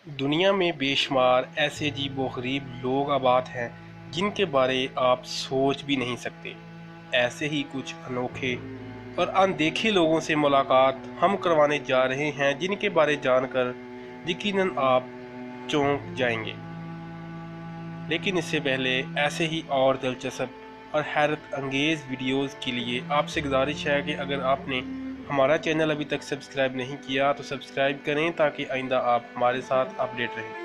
दुनिया में बेशुमार ऐसे अजीबोगरीब लोग आबाद हैं जिनके बारे आप सोच भी नहीं सकते। ऐसे ही कुछ अनोखे और अनदेखे लोगों से मुलाकात हम करवाने जा रहे हैं, जिनके बारे जानकर यकीनन आप चौंक जाएंगे। लेकिन इससे पहले ऐसे ही और दिलचस्प और हैरत अंगेज़ वीडियोज़ के लिए आपसे गुजारिश है कि अगर आपने हमारा चैनल अभी तक सब्सक्राइब नहीं किया तो सब्सक्राइब करें, ताकि आइंदा आप हमारे साथ अपडेट रहें।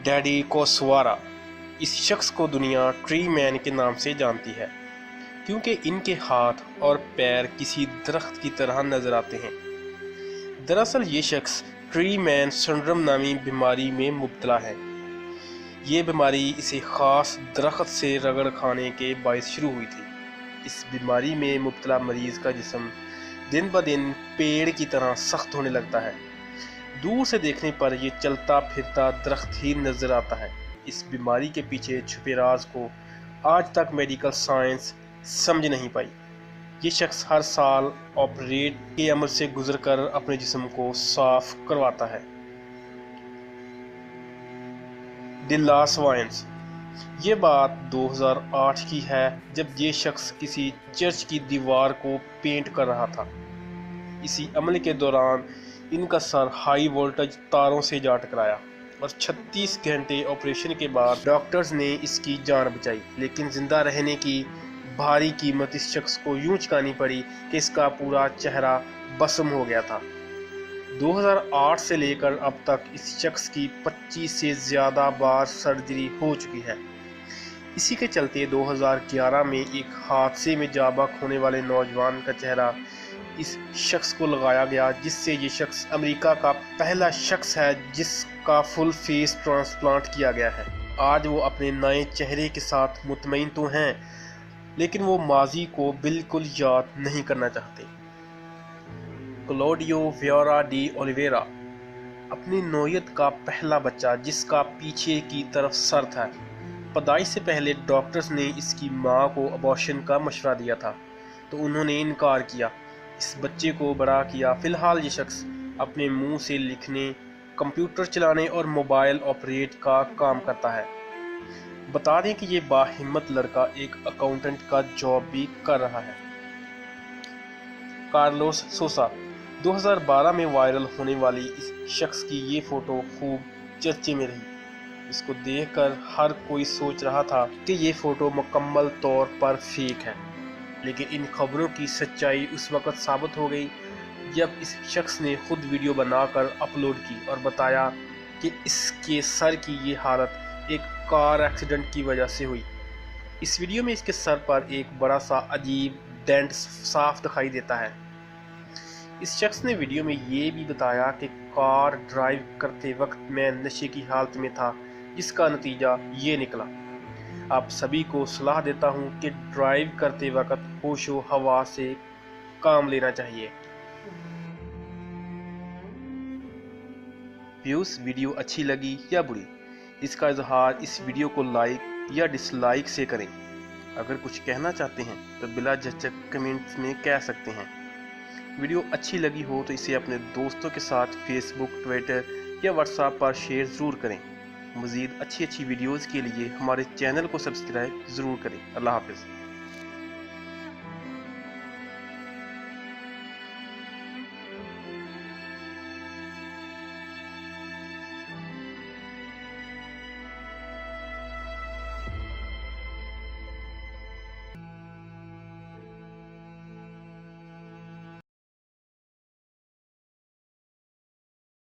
डैडी कोसवारा। इस शख्स को दुनिया ट्री मैन के नाम से जानती है, क्योंकि इनके हाथ और पैर किसी दरख्त की तरह नजर आते हैं। दरअसल ये शख्स ट्री मैन सिंड्रोम नामी बीमारी में मुब्तला है। ये बीमारी इसे ख़ास दरख्त से रगड़ खाने के बायस शुरू हुई थी। इस बीमारी में मुब्तला मरीज़ का जिस्म दिन ब दिन पेड़ की तरह सख्त होने लगता है। दूर से देखने पर यह चलता फिरता दरख्त ही नज़र आता है। इस बीमारी के पीछे छुपे राज को आज तक मेडिकल साइंस समझ नहीं पाई। ये शख्स हर साल ऑपरेट के अमल से गुजरकर अपने जिस्म को साफ करवाता है। The last wines. ये बात 2008 की है, जब ये शख्स किसी चर्च की दीवार को पेंट कर रहा था। इसी अमल के दौरान इनका सर हाई वोल्टेज तारों से जा टकराया और 36 घंटे ऑपरेशन के बाद डॉक्टर्स ने इसकी जान बचाई। लेकिन जिंदा रहने की भारी कीमत इस शख्स को यूं चुकानी पड़ी कि इसका पूरा चेहरा भस्म हो गया था। 2008 से लेकर अब तक इस शख्स की 25 से ज़्यादा बार सर्जरी हो चुकी है। इसी के चलते 2011 में एक हादसे में जाँ बहक होने वाले नौजवान का चेहरा इस शख्स को लगाया गया, जिससे ये शख्स अमेरिका का पहला शख्स है जिसका फुल फेस ट्रांसप्लांट किया गया है। आज वो अपने नए चेहरे के साथ मुतमईन तो हैं, लेकिन वो माजी को बिल्कुल याद नहीं करना चाहते। Claudio Vieira de Oliveira. अपनी नौयत का पहला बच्चा जिसका पीछे की तरफ सर था। पैदाइश से पहले डॉक्टर्स ने इसकी मां को अबॉर्शन का मशवरा दिया था, तो उन्होंने इनकार किया। इस बच्चे को बड़ा किया। फिलहाल ये शख्स अपने मुंह से लिखने, कंप्यूटर चलाने और मोबाइल ऑपरेट का काम करता है। बता दें कि ये बाहिम्मत लड़का एक अकाउंटेंट का जॉब भी कर रहा है। कार्लोस सोसा। 2012 में वायरल होने वाली इस शख्स की ये फ़ोटो खूब चर्चे में रही। इसको देखकर हर कोई सोच रहा था कि ये फ़ोटो मुकम्मल तौर पर फेक है, लेकिन इन खबरों की सच्चाई उस वक़्त साबित हो गई जब इस शख्स ने खुद वीडियो बनाकर अपलोड की और बताया कि इसके सर की ये हालत एक कार एक्सीडेंट की वजह से हुई। इस वीडियो में इसके सर पर एक बड़ा सा अजीब डेंट साफ दिखाई देता है। इस शख्स ने वीडियो में ये भी बताया कि कार ड्राइव करते वक्त मैं नशे की हालत में था, जिसका नतीजा ये निकला। आप सभी को सलाह देता हूँ कि ड्राइव करते वक्त होशो हवा से काम लेना चाहिए। व्यूज़, वीडियो अच्छी लगी या बुरी, इसका इजहार इस वीडियो को लाइक या डिसलाइक से करें। अगर कुछ कहना चाहते हैं तो बिला झिझक कमेंट्स में कह सकते हैं। वीडियो अच्छी लगी हो तो इसे अपने दोस्तों के साथ फेसबुक, ट्विटर या व्हाट्सएप पर शेयर ज़रूर करें। मज़ीद अच्छी वीडियोज़ के लिए हमारे चैनल को सब्सक्राइब ज़रूर करें। अल्लाह हाफ़िज़।